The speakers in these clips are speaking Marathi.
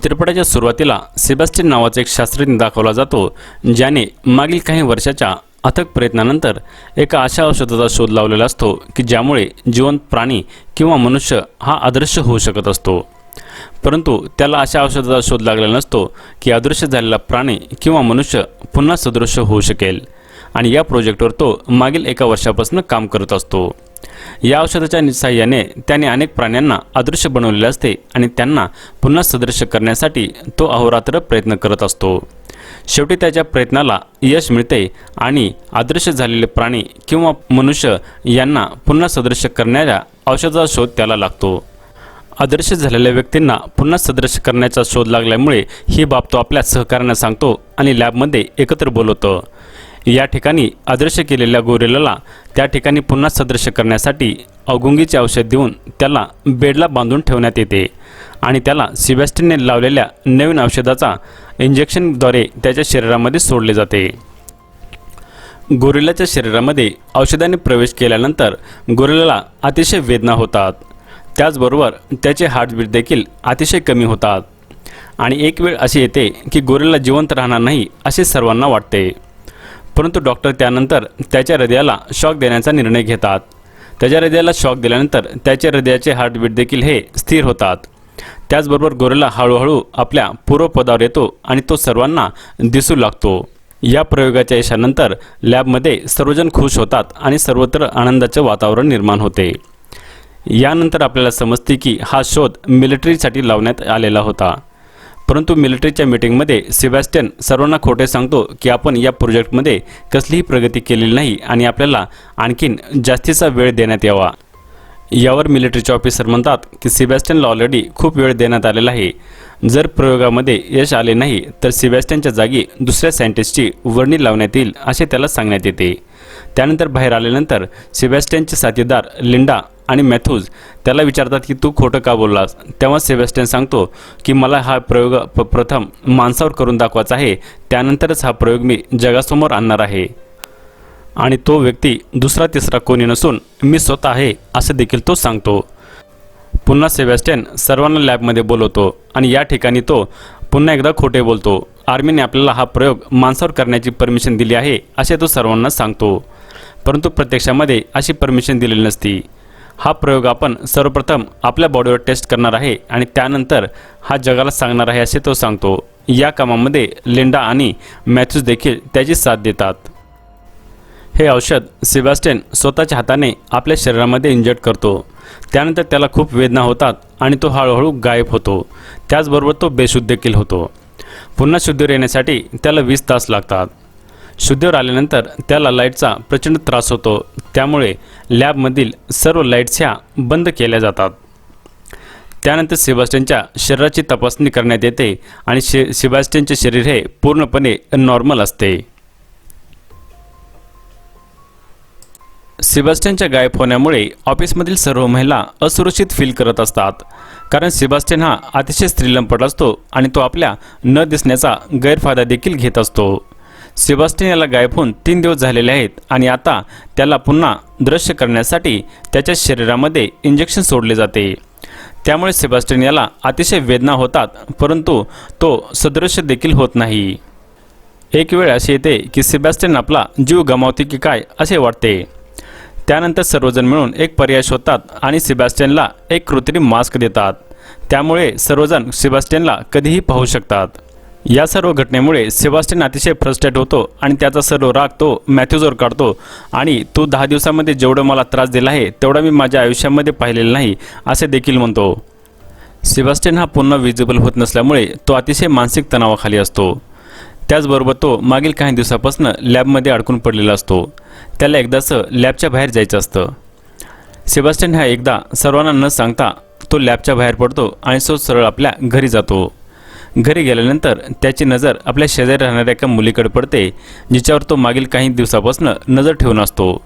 चित्रपटाच्या सुरुवातीला सेबॅस्टियन नावाचा एक शास्त्रज्ञ दाखवला जातो, ज्याने मागील काही वर्षाच्या अथक प्रयत्नानंतर एका अशा औषधाचा शोध लावलेला असतो की ज्यामुळे जिवंत प्राणी किंवा मनुष्य हा अदृश्य होऊ शकत असतो. परंतु त्याला अशा औषधाचा शोध लागलेला नसतो की अदृश्य झालेला प्राणी किंवा मनुष्य पुन्हा सदृश्य होऊ शकेल. आणि या प्रोजेक्टवर तो मागील एका वर्षापासून काम करत असतो. या औषधाच्या साहाय्याने त्याने अनेक प्राण्यांना अदृश्य बनवलेले असते आणि त्यांना पुन्हा सदृश्य करण्यासाठी तो अहोरात्र प्रयत्न करत असतो. शेवटी त्याच्या प्रयत्नाला यश मिळते आणि अदृश्य झालेले प्राणी किंवा मनुष्य यांना पुन्हा सदृश्य करणाऱ्या औषधाचा शोध त्याला लागतो. अदृश्य झालेल्या व्यक्तींना पुन्हा सदृश्य करण्याचा शोध लागल्यामुळे ही बाब तो आपल्या सहकाऱ्यांना सांगतो आणि लॅबमध्ये एकत्र बोलवतो. या ठिकाणी अदृश्य केलेल्या गोरिलाला त्या ठिकाणी पुन्हा सदृश्य करण्यासाठी अवगुंगीचे औषध देऊन त्याला बेडला बांधून ठेवण्यात येते आणि त्याला सेबॅस्टियनने लावलेल्या नवीन औषधाचा इंजेक्शनद्वारे त्याच्या शरीरामध्ये सोडले जाते. गोरिलाच्या शरीरामध्ये औषधाने प्रवेश केल्यानंतर गोरिलाला अतिशय वेदना होतात. त्याचबरोबर त्याचे हार्टबीट देखील अतिशय कमी होतात आणि एक वेळ अशी येते की गोरिला जिवंत राहणार नाही असे सर्वांना वाटते. परंतु डॉक्टर त्यानंतर त्याच्या हृदयाला शॉक देण्याचा निर्णय घेतात. त्याच्या हृदयाला शॉक दिल्यानंतर त्याच्या हृदयाचे हार्टबीट देखील हे स्थिर होतात. त्याचबरोबर गोरिला हळूहळू आपल्या पूर्वपदावर येतो आणि तो सर्वांना दिसू लागतो. या प्रयोगाच्या यशानंतर लॅबमध्ये सर्वजण खुश होतात आणि सर्वत्र आनंदाचे वातावरण निर्माण होते. यानंतर आपल्याला समजते की हा शोध मिलिटरीसाठी लावण्यात आलेला होता. परंतु मिलिटरीच्या मीटिंगमध्ये सेबॅस्टियन सर्वांना खोटे सांगतो की आपण या प्रोजेक्टमध्ये कसलीही प्रगती केलेली नाही आणि आपल्याला आणखीन जास्तीचा वेळ देण्यात यावा. यावर मिलिटरीचे ऑफिसर म्हणतात की सेबॅस्टियनला ऑलरेडी खूप वेळ देण्यात आलेला आहे. जर प्रयोगामध्ये यश आले नाही तर सेबॅस्टियनच्या जागी दुसऱ्या सायंटिस्टची वर्णी लावण्यात येईल असे त्याला सांगण्यात येते. त्यानंतर बाहेर आल्यानंतर सेबॅस्टियनचे साथीदार लिंडा आणि मॅथ्यूज त्याला विचारतात की तू खोटं का बोललास. तेव्हा सेबॅस्टियन सांगतो की मला हा प्रयोग प्रथम माणसावर करून दाखवायचा आहे, त्यानंतरच हा प्रयोग मी जगासमोर आणणार आहे. आणि तो व्यक्ती दुसरा तिसरा कोणी नसून मी स्वतः आहे असं देखील तो सांगतो. पुन्हा सेबॅस्टियन सर्वांना लॅबमध्ये बोलवतो आणि या ठिकाणी तो पुन्हा एकदा खोटे बोलतो. आर्मीने आपल्याला हा प्रयोग माणसावर करण्याची परमिशन दिली आहे असे तो सर्वांना सांगतो. परंतु प्रत्यक्षामध्ये अशी परमिशन दिलेली नसती. हा प्रयोग आपण सर्वप्रथम आपल्या बॉडीवर टेस्ट करणार आहे आणि त्यानंतर हा जगाला सांगणार आहे असे तो सांगतो. या कामामध्ये लिंडा आणि मॅथ्यूज देखील त्याची साथ देतात. हे औषध सेबॅस्टियन स्वतःच्या हाताने आपल्या शरीरामध्ये इंजेक्ट करतो. त्यानंतर त्याला खूप वेदना होतात आणि तो हळूहळू गायब होतो. त्याचबरोबर तो बेशुद्ध देखील होतो. पुन्हा शुद्धीवर येण्यासाठी त्याला 20 तास लागतात. शुद्धीवर आल्यानंतर त्याला लाईटचा प्रचंड त्रास होतो. त्यामुळे लॅबमधील सर्व लाईट्स ह्या बंद केल्या जातात. त्यानंतर सेबॅस्टियनच्या शरीराची तपासणी करण्यात येते आणि सेबॅस्टियनचे शरीर हे पूर्णपणे नॉर्मल असते. सेबॅस्टियनच्या गायब होण्यामुळे ऑफिसमधील सर्व महिला असुरक्षित फील करत असतात, कारण सेबॅस्टियन हा अतिशय स्त्रीलंपट असतो आणि तो आपल्या न दिसण्याचा गैरफायदा देखील घेत असतो. सेबॅस्टियन याला गायब होऊन 3 दिवस झालेले आहेत आणि आता त्याला पुन्हा दृश्य करण्यासाठी त्याच्या शरीरामध्ये इंजेक्शन सोडले जाते. त्यामुळे सेबॅस्टियन याला अतिशय वेदना होतात, परंतु तो सदृश्य देखील होत नाही. एक वेळ अशी येते की सेबॅस्टियन आपला जीव गमावते की काय असे वाटते. त्यानंतर सर्वजण मिळून एक पर्याय शोधतात आणि सेबॅस्टियनला एक कृत्रिम मास्क देतात. त्यामुळे सर्वजण सेबॅस्टियनला कधीही पाहू शकतात. या सर्व घटनेमुळे सेबॅस्टियन अतिशय फ्रस्ट्रेट होतो आणि त्याचा सर्व राग तो मॅथ्यूजवर काढतो आणि तू 10 दिवसामध्ये जेवढं मला त्रास दिला आहे तेवढा मी माझ्या आयुष्यामध्ये पाहिलेला नाही असे देखील म्हणतो. सेबॅस्टियन हा पुन्हा विजिबल होत नसल्यामुळे तो अतिशय मानसिक तणावाखाली असतो. त्याचबरोबर तो मागील काही दिवसापासून लॅबमध्ये अडकून पडलेला असतो. त्याला एकदाचं लॅबच्या बाहेर जायचं असतं. सेबॅस्टियन हा एकदा सर्वांना न सांगता तो लॅबच्या बाहेर पडतो आणि तो सरळ आपल्या घरी जातो. घरी गेल्यानंतर त्याची नजर आपल्या शेजारी राहणाऱ्या एका मुलीकडे पडते, जिच्यावर तो मागील काही दिवसापासून नजर ठेवून असतो.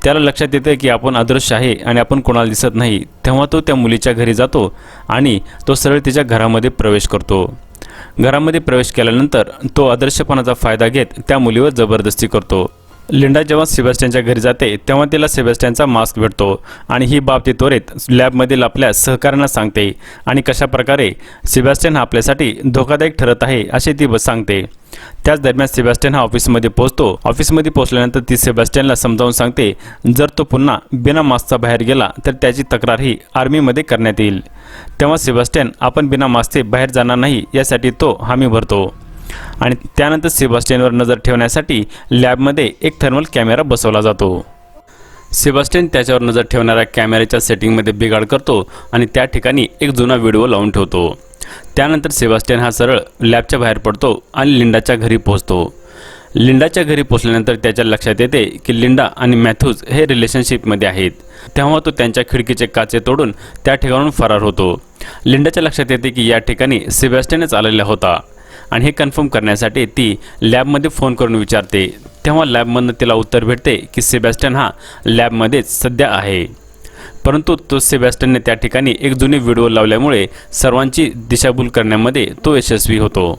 त्याला लक्षात येते की आपण अदृश्य आहे आणि आपण कोणाला दिसत नाही. तेव्हा तो त्या मुलीच्या घरी जातो आणि तो सरळ तिच्या घरामध्ये प्रवेश करतो. घरामध्ये प्रवेश केल्यानंतर तो अदृश्यपणाचा फायदा घेत त्या मुलीवर जबरदस्ती करतो. लिंडा जेव्हा सेबॅस्टियनच्या घरी जाते तेव्हा तिला सेबॅस्टियनचा मास्क भेटतो आणि ही बाब ती त्वरित लॅबमधील आपल्या सहकाऱ्यांना सांगते आणि कशा प्रकारे सेबॅस्टियन हा आपल्यासाठी धोकादायक ठरत आहे असे ती सांगते। त्याच दरम्यान सेबॅस्टियन हा ऑफिसमध्ये पोहोचतो। ऑफिसमध्ये पोहोचल्यानंतर ती सेबॅस्टियनला समजावून सांगते जर तो पुन्हा बिना मास्कचा बाहेर गेला तर त्याची तक्रार ही आर्मीमध्ये करण्यात येईल। तेव्हा सेबॅस्टियन आपण बिना मास्कचे बाहेर जाणार नाही यासाठी तो हमी भरतो आणि त्यानंतर सेबॅस्टियनवर नजर ठेवण्यासाठी लॅबमध्ये एक थर्मल कॅमेरा बसवला जातो। सेबॅस्टियन त्याच्यावर नजर ठेवणाऱ्या कॅमेऱ्याच्या सेटिंगमध्ये बिघाड करतो आणि त्या ठिकाणी एक जुना व्हिडिओ लावून ठेवतो। त्यानंतर सेबॅस्टियन हा सरळ लॅबच्या बाहेर पडतो आणि लिंडाच्या घरी पोहोचतो। लिंडाच्या घरी पोहोचल्यानंतर त्याच्या लक्षात येते की लिंडा आणि मॅथ्यूज हे रिलेशनशिपमध्ये आहेत। तेव्हा तो त्यांच्या खिडकीचे काचे तोडून त्या ठिकाणाहून फरार होतो। लिंडाच्या लक्षात येते की या ठिकाणी सेबॅस्टियनच आलेला होता आणि हे कन्फर्म करण्यासाठी ती लॅबमध्ये फोन करून विचारते। तेव्हा लॅबमधून तिला उत्तर भेटते की सेबॅस्टियन हा लॅबमध्येच सध्या आहे, परंतु तो सेबॅस्टियनने त्या ठिकाणी एक जुनी व्हिडिओ लावल्यामुळे सर्वांची दिशाभूल करण्यामध्ये तो यशस्वी होतो।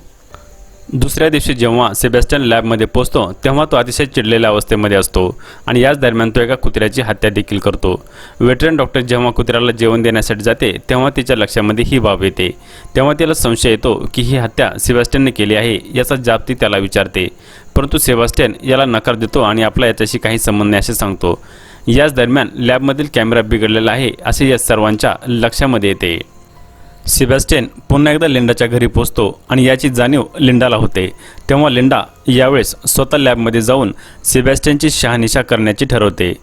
दुसऱ्या दिवशी जेव्हा सेबॅस्टियन लॅबमध्ये पोहोचतो तेव्हा तो अतिशय चिडलेल्या अवस्थेमध्ये असतो आणि याच दरम्यान तो एका कुत्र्याची हत्या देखील करतो। वेटरन डॉक्टर जेव्हा कुत्र्याला जेवण देण्यासाठी जाते तेव्हा तिच्या लक्षामध्ये ही बाब येते। तेव्हा तिला संशय येतो की ही हत्या सेबॅस्टियनने केली आहे याचा जाब ती त्याला विचारते, परंतु सेबॅस्टियन याला नकार देतो आणि आपला याच्याशी काही संबंध नाही असे सांगतो। याच दरम्यान लॅबमधील कॅमेरा बिघडलेला आहे असे या सर्वांच्या लक्षामध्ये येते। सेबॅस्टियन पुन्हा एकदा लिंडाच्या घरी पोहोचतो आणि याची जाणीव लिंडाला होते। तेव्हा लिंडा यावेळेस स्वतः लॅबमध्ये जाऊन सेबॅस्टियनची शहानिशा करण्याची ठरवते।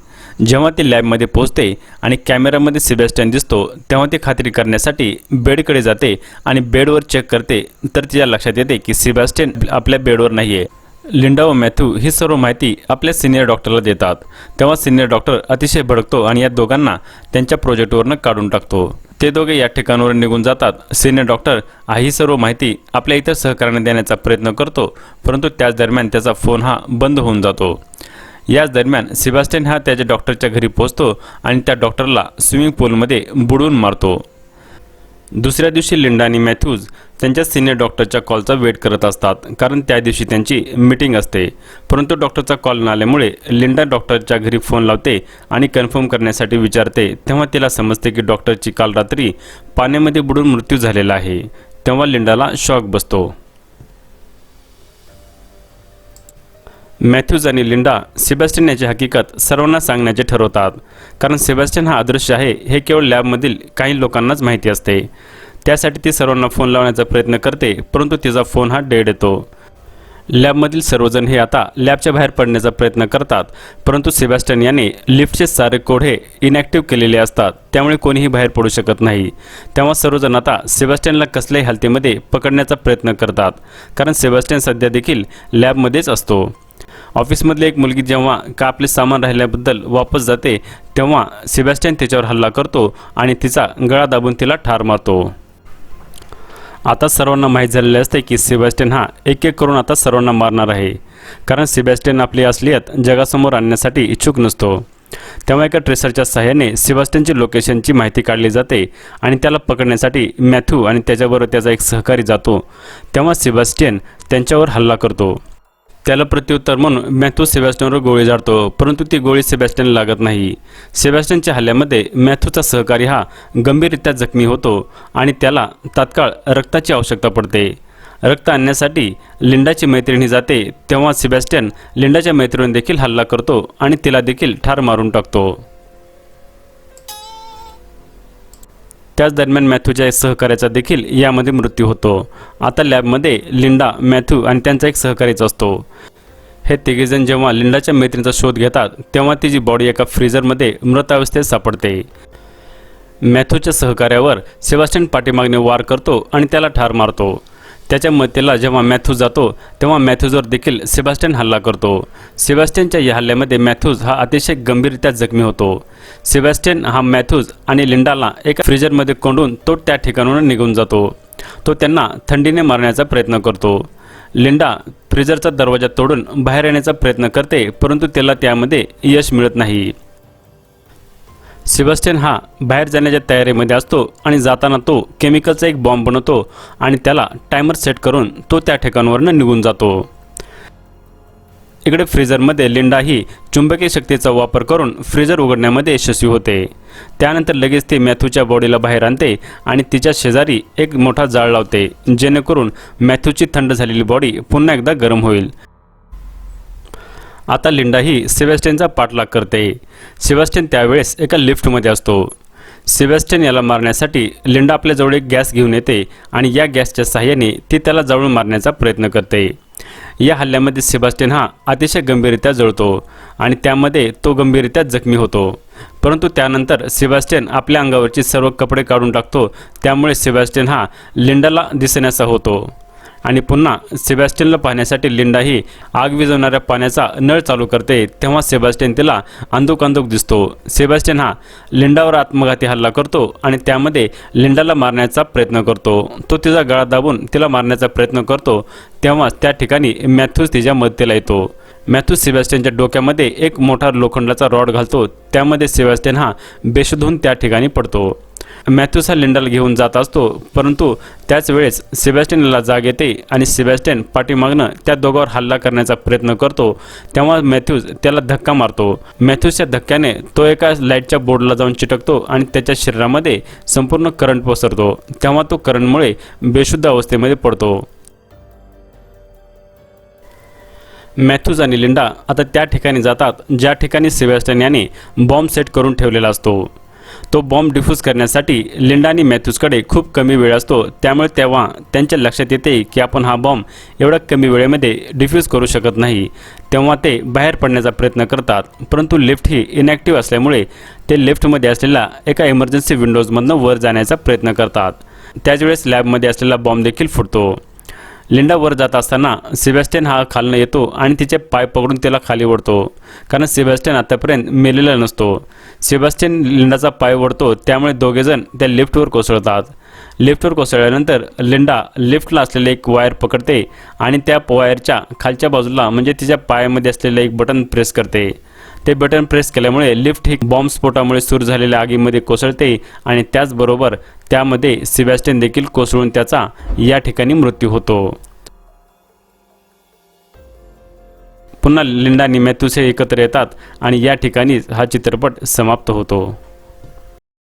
जेव्हा ती लॅबमध्ये पोहोचते आणि कॅमेऱ्यामध्ये सेबॅस्टियन दिसतो तेव्हा ती खात्री करण्यासाठी बेडकडे जाते आणि बेडवर चेक करते तर तिच्या लक्षात येते की सेबॅस्टियन आपल्या बेडवर नाही आहे। लिंडा व मॅथ्यू ही सर्व माहिती आपल्या सिनियर डॉक्टरला देतात। तेव्हा सिनियर डॉक्टर अतिशय भडकतो आणि या दोघांना त्यांच्या प्रोजेक्टवरनं काढून टाकतो। ते दोघे या ठिकाणावरून निघून जातात। सिनियर डॉक्टर ही सर्व माहिती आपल्या इतर सहकाऱ्यांना देण्याचा प्रयत्न करतो, परंतु त्याच दरम्यान त्याचा फोन हा बंद होऊन जातो। याच दरम्यान सेबॅस्टियन हा त्याच्या डॉक्टरच्या घरी पोहोचतो आणि त्या डॉक्टरला स्विमिंग पूलमध्ये बुडवून मारतो। दुसऱ्या दिवशी लिंडा आणि मॅथ्यूज त्यांच्या सिनियर डॉक्टरच्या कॉलचा वेट करत असतात, कारण त्या दिवशी त्यांची मीटिंग असते। परंतु डॉक्टरचा कॉल न आल्यामुळे लिंडा डॉक्टरच्या घरी फोन लावते आणि कन्फर्म करण्यासाठी विचारते। तेव्हा तिला समजते की डॉक्टरची काल रात्री पाण्यामध्ये बुडून मृत्यू झालेला आहे। तेव्हा लिंडाला शॉक बसतो। मॅथ्यूज आणि लिंडा सेबॅस्टियन याची हकीकत सर्वांना सांगण्याचे ठरवतात, कारण सेबॅस्टियन हा अदृश्य आहे हे केवळ लॅबमधील काही लोकांनाच माहिती असते। त्यासाठी ती सर्वांना फोन लावण्याचा प्रयत्न करते, परंतु तिचा फोन हा डेड येतो। लॅबमधील सर्वजण हे आता लॅबच्या बाहेर पडण्याचा प्रयत्न करतात, परंतु सेबॅस्टियन याने लिफ्टचे सारे कोड हे इनॅक्टिव्ह केलेले असतात, त्यामुळे कोणीही बाहेर पडू शकत नाही। तेव्हा सर्वजण आता सेबॅस्टियनला कसल्याही हालतीमध्ये पकडण्याचा प्रयत्न करतात, कारण सेबॅस्टियन सध्या देखील लॅबमध्येच असतो। ऑफिसमधली एक मुलगी जेव्हा का आपले सामान राहिल्याबद्दल वापस जाते तेव्हा सेबॅस्टियन तिच्यावर हल्ला करतो आणि तिचा गळा दाबून तिला ठार मारतो। आता सर्वांना माहीत झालेले असते की सेबॅस्टियन हा एक एक करून आता सर्वांना मारणार आहे, कारण सेबॅस्टियन आपली असलियत जगासमोर आणण्यासाठी इच्छुक नसतो। तेव्हा एका ट्रेसरच्या सहाय्याने सेबॅस्टियनची लोकेशनची माहिती काढली जाते आणि त्याला पकडण्यासाठी मॅथ्यू आणि त्याच्याबरोबर त्याचा एक सहकारी जातो। तेव्हा सेबॅस्टियन त्यांच्यावर हल्ला करतो। त्याला प्रत्युत्तर म्हणून मॅथ्यू सेबॅस्टियनवर गोळी झाडतो, परंतु ती गोळी सेबॅस्टियनला लागत नाही। सेबॅस्टियनच्या हल्ल्यामध्ये मॅथ्यूचा सहकारी हा गंभीररित्या जखमी होतो आणि त्याला तात्काळ रक्ताची आवश्यकता पडते। रक्त आणण्यासाठी लिंडाची मैत्रिणी जाते, तेव्हा सेबॅस्टियन लिंडाच्या मैत्रिणीवर देखील हल्ला करतो आणि तिला देखील ठार मारून टाकतो। त्याच दरम्यान मॅथ्यूच्या सहकार्याचा देखील यामध्ये मृत्यू होतो। आता लॅबमध्ये लिंडा, मॅथ्यू आणि त्यांचा एक सहकारीच असतो। हे तिघेजण जेव्हा लिंडाच्या मैत्रिणीचा शोध घेतात तेव्हा तिची बॉडी एका फ्रीजरमध्ये मृत अवस्थेत सापडते। मॅथ्यूच्या सहकार्यावर सेबॅस्टियन पाठीमागने वार करतो आणि त्याला ठार मारतो। त्याच्या मदतीला जेव्हा मॅथ्यू जातो तेव्हा मॅथ्यूजवर देखील सेबॅस्टियन हल्ला करतो। सेबॅस्टियनच्या या हल्ल्यामध्ये मॅथ्यूज हा अतिशय गंभीररित्या जखमी होतो। सेबॅस्टियन हा मॅथ्यूज आणि लिंडाला एका फ्रीजरमध्ये कोंडून तो त्या ठिकाणाहून निघून जातो। तो त्यांना थंडीने मारण्याचा प्रयत्न करतो। लिंडा फ्रीजरचा दरवाजा तोडून बाहेर येण्याचा प्रयत्न करते, परंतु त्याला त्यामध्ये यश मिळत नाही। सेबॅस्टियन हा बाहेर जाण्याच्या तयारीमध्ये असतो आणि जाताना तो केमिकलचा एक बॉम्ब बनवतो आणि त्याला टायमर सेट करून तो त्या ठिकाणावरून निघून जातो। इकडे फ्रीजरमध्ये लिंडा ही चुंबकीय शक्तीचा वापर करून फ्रीजर उघडण्यामध्ये यशस्वी होते। त्यानंतर लगेच ती मॅथ्यूच्या बॉडीला बाहेर आणते आणि तिच्या शेजारी एक मोठा जाळ लावते, जेणेकरून मॅथ्यूची थंड झालेली बॉडी पुन्हा एकदा गरम होईल। आता लिंडा ही सेबॅस्टियनचा पाठलाग करते। सेबॅस्टियन त्यावेळेस एका लिफ्टमध्ये असतो। सेबॅस्टियन याला मारण्यासाठी लिंडा आपल्याजवळ एक गॅस घेऊन येते आणि या गॅसच्या सहाय्याने ती त्याला जाळून मारण्याचा प्रयत्न करते। या हल्ल्यामध्ये सेबॅस्टियन हा अतिशय गंभीररित्या जळतो आणि त्यामध्ये तो गंभीररित्या जखमी होतो। परंतु त्यानंतर सेबॅस्टियन आपल्या अंगावरचे सर्व कपडे काढून टाकतो, त्यामुळे सेबॅस्टियन हा लिंडाला दिसण्याचा होतो आणि पुन्हा सेबॅस्टियनला पाहण्यासाठी लिंडा ही आग विझवणाऱ्या पाण्याचा नळ चालू करते। तेव्हा सेबॅस्टियन तिला अंधुक दिसतो। सेबॅस्टियन हा लिंडावर आत्मघाती हल्ला करतो आणि त्यामध्ये लिंडाला मारण्याचा प्रयत्न करतो। तो तिचा गळा दाबून तिला मारण्याचा प्रयत्न करतो, तेव्हा त्या ठिकाणी मॅथ्यूज तिच्या मदतीला येतो। मॅथ्यूज सेबॅस्टियनच्या डोक्यामध्ये एक मोठा लोखंडाचा रॉड घालतो, त्यामध्ये सेबॅस्टियन हा बेशुद्ध होऊन त्या ठिकाणी पडतो। मॅथ्यूज हा लिंडाला घेऊन जात असतो, परंतु त्याच वेळेस सेबॅस्टियनला जाग येते आणि सेबॅस्टियन पाठीमागनं त्या दोघांवर हल्ला करण्याचा प्रयत्न करतो। तेव्हा मॅथ्यूज त्याला धक्का मारतो। मॅथ्यूजच्या धक्क्याने तो एका लाईटच्या बोर्डला जाऊन चिटकतो आणि त्याच्या शरीरामध्ये संपूर्ण करंट पसरतो। तेव्हा तो करंटमुळे बेशुद्ध अवस्थेमध्ये पडतो। मॅथ्यूज आणि लिंडा आता त्या ठिकाणी जातात ज्या ठिकाणी सेबॅस्टियन याने बॉम्ब सेट करून ठेवलेला असतो। तो बॉम्ब डिफ्यूज करण्यासाठी लिंडा आणि मॅथ्यूजकडे खूप कमी वेळ असतो, त्यामुळे तेव्हा त्यांच्या लक्षात येते की आपण हा बॉम्ब एवढ्या कमी वेळेमध्ये डिफ्यूज करू शकत नाही। तेव्हा ते बाहेर पडण्याचा प्रयत्न करतात, परंतु लिफ्ट ही इनॅक्टिव्ह असल्यामुळे ते लिफ्टमध्ये असलेल्या एका इमर्जन्सी विंडोजमधनं वर जाण्याचा प्रयत्न करतात। त्याच वेळेस लॅबमध्ये असलेला बॉम्ब देखील फुटतो। लिंडा वर जात असताना सेबॅस्टियन हा खालनं येतो आणि तिचे पाय पकडून तिला खाली ओढतो, कारण सेबॅस्टियन आतापर्यंत मेलेला नसतो। सेबॅस्टियन लिंडाचा पाय ओढतो, त्यामुळे दोघेजण त्या लिफ्टवर कोसळतात। लिफ्टवर कोसळल्यानंतर लिंडा लिफ्टला असलेले एक वायर पकडते आणि त्या वायरच्या खालच्या बाजूला म्हणजे तिच्या पायामध्ये असलेले एक बटन प्रेस करते। ते बटन प्रेस केल्यामुळे लिफ्ट ही बॉम्बस्फोटामुळे सुरू झालेल्या आगीमध्ये कोसळते आणि त्याचबरोबर त्यामध्ये सेबॅस्टियन देखील कोसळून त्याचा या ठिकाणी मृत्यू होतो। पुन्हा लिंडा आणि मॅथ्यूज हे एकत्र येतात आणि या ठिकाणी हा चित्रपट समाप्त होतो।